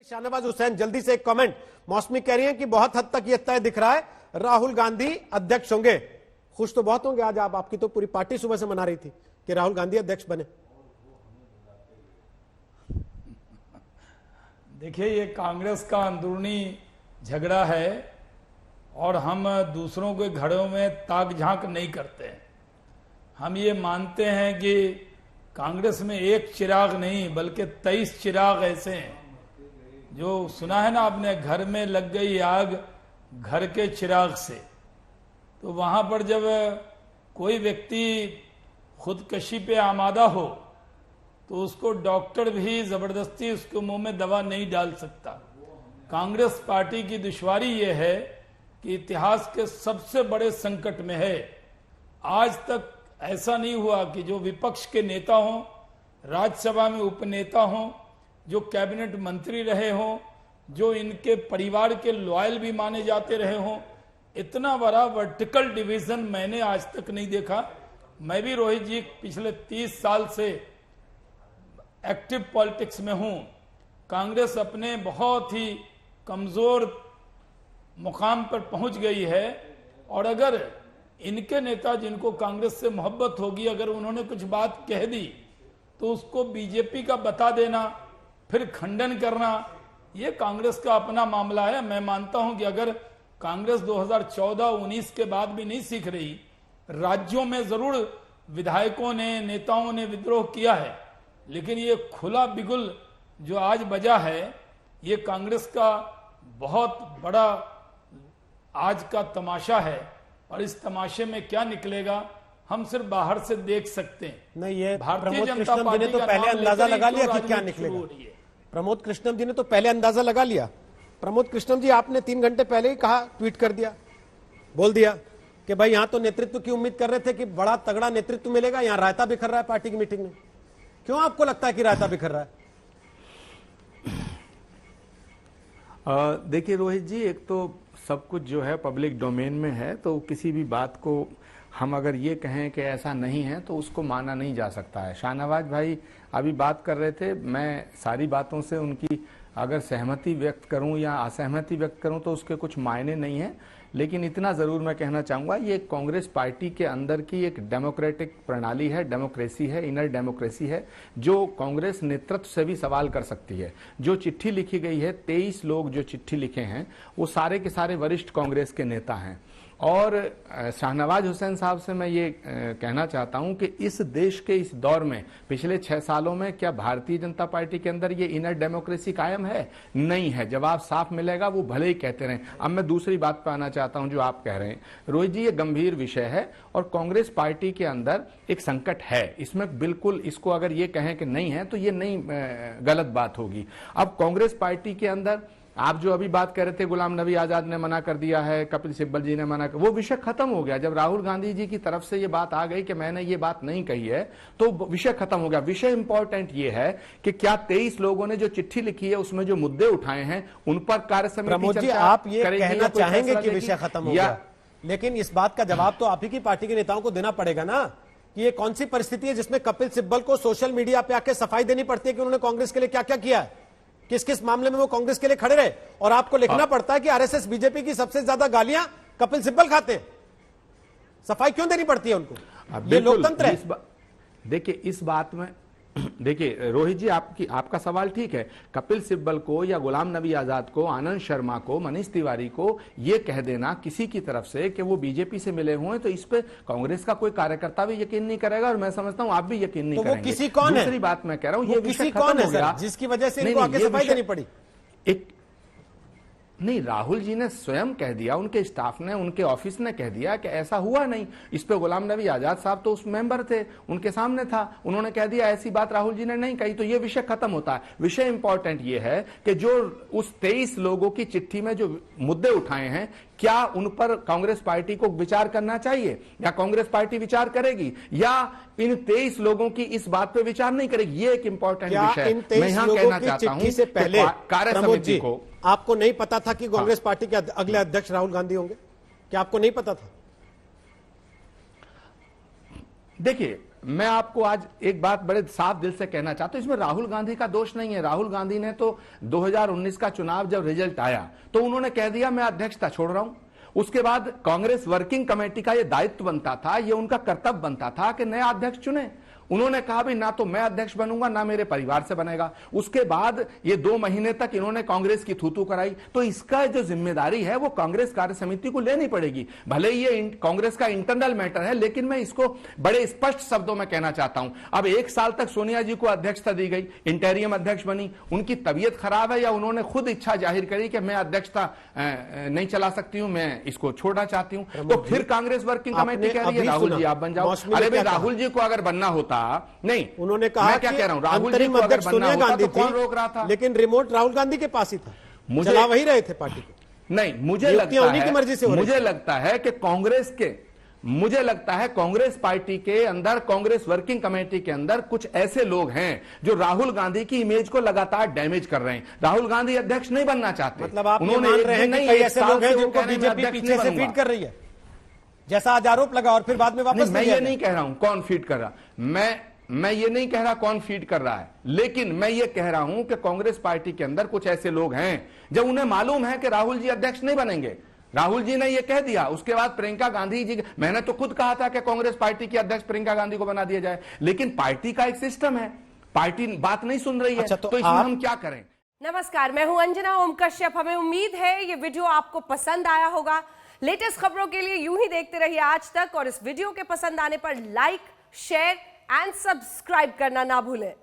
शाहनवाज हुसैन जल्दी से एक कमेंट। मौसमी कह रही हैं कि बहुत हद तक ये तय दिख रहा है राहुल गांधी अध्यक्ष होंगे। खुश तो बहुत होंगे आज आप, आपकी तो पूरी पार्टी सुबह से मना रही थी कि राहुल गांधी अध्यक्ष बने। देखिए, ये कांग्रेस का अंदरूनी झगड़ा है और हम दूसरों के घरों में ताक झांक नहीं करते हैं। हम ये मानते हैं कि कांग्रेस में एक चिराग नहीं बल्कि 23 चिराग ऐसे हैं जो सुना है ना आपने, घर में लग गई आग घर के चिराग से। तो वहां पर जब कोई व्यक्ति खुदकशी पे आमादा हो तो उसको डॉक्टर भी जबरदस्ती उसके मुंह में दवा नहीं डाल सकता। कांग्रेस पार्टी की दुश्वारी ये है कि इतिहास के सबसे बड़े संकट में है। आज तक ऐसा नहीं हुआ कि जो विपक्ष के नेता हों, राज्यसभा में उपनेता हों, जो कैबिनेट मंत्री रहे हों, जो इनके परिवार के लॉयल भी माने जाते रहे हों, इतना बड़ा वर्टिकल डिवीजन मैंने आज तक नहीं देखा। मैं भी रोहित जी पिछले 30 साल से एक्टिव पॉलिटिक्स में हूं। कांग्रेस अपने बहुत ही कमजोर मुकाम पर पहुंच गई है और अगर इनके नेता जिनको कांग्रेस से मोहब्बत होगी, अगर उन्होंने कुछ बात कह दी तो उसको बीजेपी का बता देना, फिर खंडन करना, ये कांग्रेस का अपना मामला है। मैं मानता हूं कि अगर कांग्रेस 2014-19 के बाद भी नहीं सीख रही, राज्यों में जरूर विधायकों ने, नेताओं ने विद्रोह किया है, लेकिन ये खुला बिगुल जो आज बजा है, ये कांग्रेस का बहुत बड़ा आज का तमाशा है। और इस तमाशे में क्या निकलेगा हम सिर्फ बाहर से देख सकते हैं। नहीं, ये भारतीय जनता कृष्णम जी पार्टी ने तो का पहले नाम अंदाजा लेकर लगा ही लिया तो कि क्या राजनीति निकलेगा। शुरू हो रही है। प्रमोद कृष्णम जी ने तो पहले अंदाजा लगा लिया। प्रमोद कृष्णम जी, आपने 3 घंटे पहले ही कहा, ट्वीट कर दिया, बोल दिया कि भाई यहां तो नेतृत्व की उम्मीद कर रहे थे कि बड़ा तगड़ा नेतृत्व मिलेगा, यहां रायता बिखर रहा है पार्टी की मीटिंग में। क्यों आपको लगता है कि रायता बिखर रहा है? देखिए रोहित जी, एक तो सब कुछ जो है पब्लिक डोमेन में है, तो किसी भी बात को हम अगर ये कहें कि ऐसा नहीं है तो उसको माना नहीं जा सकता है। शाहनवाज भाई अभी बात कर रहे थे, मैं सारी बातों से उनकी अगर सहमति व्यक्त करूं या असहमति व्यक्त करूं तो उसके कुछ मायने नहीं है, लेकिन इतना जरूर मैं कहना चाहूंगा, ये कांग्रेस पार्टी के अंदर की एक डेमोक्रेटिक प्रणाली है, डेमोक्रेसी है, इनर डेमोक्रेसी है, जो कांग्रेस नेतृत्व से भी सवाल कर सकती है। जो चिट्ठी लिखी गई है, 23 लोग जो चिट्ठी लिखे हैं वो सारे के सारे वरिष्ठ कांग्रेस के नेता हैं। और शाहनवाज हुसैन साहब से मैं ये कहना चाहता हूं कि इस देश के इस दौर में पिछले 6 सालों में क्या भारतीय जनता पार्टी के अंदर ये इनर डेमोक्रेसी कायम है? नहीं है। जवाब साफ मिलेगा, वो भले ही कहते रहें। अब मैं दूसरी बात पर आना चाहता हूं जो आप कह रहे हैं रोहित जी, ये गंभीर विषय है और कांग्रेस पार्टी के अंदर एक संकट है। इसमें बिल्कुल, इसको अगर ये कहें कि नहीं है तो ये नहीं, गलत बात होगी। अब कांग्रेस पार्टी के अंदर आप जो अभी बात कर रहे थे, गुलाम नबी आजाद ने मना कर दिया है, कपिल सिब्बल जी ने मना कर, वो विषय खत्म हो गया। जब राहुल गांधी जी की तरफ से ये बात आ गई कि मैंने ये बात नहीं कही है तो विषय खत्म हो गया। विषय इंपॉर्टेंट ये है कि क्या 23 लोगों ने जो चिट्ठी लिखी है उसमें जो मुद्दे उठाए हैं उन पर कार्य समिति चर्चा आप ये कहना चाहेंगे कि विषय खत्म हो गया, लेकिन इस बात का जवाब तो आप ही की पार्टी के नेताओं को देना पड़ेगा ना कि ये कौन सी परिस्थिति है जिसमें कपिल सिब्बल को सोशल मीडिया पे आके सफाई देनी पड़ती है कि उन्होंने कांग्रेस के लिए क्या क्या किया है, किस किस मामले में वो कांग्रेस के लिए खड़े रहे, और आपको लिखना पड़ता है कि आरएसएस बीजेपी की सबसे ज्यादा गालियां कपिल सिब्बल खाते हैं। सफाई क्यों देनी पड़ती है उनको? ये लोकतंत्र है। देखिए इस बात में, देखिए रोहित जी, आपका सवाल ठीक है। कपिल सिब्बल को या गुलाम नबी आजाद को, आनंद शर्मा को, मनीष तिवारी को ये कह देना किसी की तरफ से कि वो बीजेपी से मिले हुए, तो इस पे कांग्रेस का कोई कार्यकर्ता भी यकीन नहीं करेगा और मैं समझता हूं आप भी यकीन नहीं करेंगे। किसी कौन है? दूसरी बात मैं कह रहा हूं, ये किसी कौन है जिसकी वजह से इनको आगे सफाई देनी पड़ी? नहीं, राहुल जी ने स्वयं कह दिया, उनके स्टाफ ने, उनके ऑफिस ने कह दिया कि ऐसा हुआ नहीं। इस पे गुलाम नबी आजाद साहब तो उस मेंबर थे, उनके सामने था, उन्होंने कह दिया ऐसी बात राहुल जी ने नहीं कही, तो ये विषय खत्म होता है। विषय इंपॉर्टेंट ये है कि जो उस 23 लोगों की चिट्ठी में जो मुद्दे उठाए हैं, क्या उन पर कांग्रेस पार्टी को विचार करना चाहिए या कांग्रेस पार्टी विचार करेगी या इन 23 लोगों की इस बात पे विचार नहीं करेगी? ये एक इंपॉर्टेंट विषय है। मैं यहां कहना चाहता हूं से पहले कार्य समिति को, आपको नहीं पता था कि कांग्रेस पार्टी के अगले अध्यक्ष राहुल गांधी होंगे? क्या आपको नहीं पता था? देखिए मैं आपको आज एक बात बड़े साफ दिल से कहना चाहता हूं, इसमें राहुल गांधी का दोष नहीं है। राहुल गांधी ने तो 2019 का चुनाव जब रिजल्ट आया तो उन्होंने कह दिया मैं अध्यक्षता छोड़ रहा हूं। उसके बाद कांग्रेस वर्किंग कमेटी का यह दायित्व बनता था, यह उनका कर्तव्य बनता था कि नया अध्यक्ष चुने। उन्होंने कहा भी ना तो मैं अध्यक्ष बनूंगा ना मेरे परिवार से बनेगा। उसके बाद ये 2 महीने तक इन्होंने कांग्रेस की थूथू कराई, तो इसका जो जिम्मेदारी है वो कांग्रेस कार्य समिति को लेनी पड़ेगी। भले ये कांग्रेस का इंटरनल मैटर है, लेकिन मैं इसको बड़े स्पष्ट शब्दों में कहना चाहता हूं। अब 1 साल तक सोनिया जी को अध्यक्षता दी गई, इंटेरियम अध्यक्ष बनी, उनकी तबीयत खराब है या उन्होंने खुद इच्छा जाहिर करी कि मैं अध्यक्षता नहीं चला सकती हूं, मैं इसको छोड़ना चाहती हूं, तो फिर कांग्रेस वर्किंग कमेटी कह रही है राहुल जी आप बन जाओ। अरे भाई, राहुल जी को अगर बनना होता, नहीं, उन्होंने कहा मैं क्या कह रहा हूं, राहुल जी को अगर बनना होता तो कौन रोक रहा था? लेकिन रिमोट राहुल गांधी के पास ही था, चला वही रहे थे पार्टी को। नहीं, मुझे लगता है कि कांग्रेस पार्टी के अंदर, कांग्रेस वर्किंग कमेटी के अंदर कुछ ऐसे लोग हैं जो राहुल गांधी की इमेज को लगातार डैमेज कर रहे हैं। राहुल गांधी अध्यक्ष नहीं बनना चाहते। मतलब आप मान रहे हैं कि कई ऐसे लोग हैं जिनको बीजेपी पीछे से फीड कर रही है, जैसा आज आरोप लगा और फिर बाद में वापस। मैं ये नहीं कह रहा हूं कौन फीड कर रहा, मैं ये नहीं कह रहा कौन फीड कर रहा है, लेकिन मैं ये कह रहा हूं कि कांग्रेस पार्टी के अंदर कुछ ऐसे लोग हैं जब उन्हें मालूम है कि राहुल जी अध्यक्ष नहीं बनेंगे। राहुल जी ने ये कह दिया, उसके बाद प्रियंका गांधी जी, मैंने तो खुद कहा था कि कांग्रेस पार्टी की अध्यक्ष प्रियंका गांधी को बना दिया जाए, लेकिन पार्टी का एक सिस्टम है, पार्टी बात नहीं सुन रही है। अच्छा, तो इसमें हम क्या करें? नमस्कार, मैं हूं अंजना ओम कश्यप। हमें उम्मीद है ये वीडियो आपको पसंद आया होगा। लेटेस्ट खबरों के लिए यूं ही देखते रहिए आज तक, और इस वीडियो के पसंद आने पर लाइक, शेयर एंड सब्सक्राइब करना ना भूलें।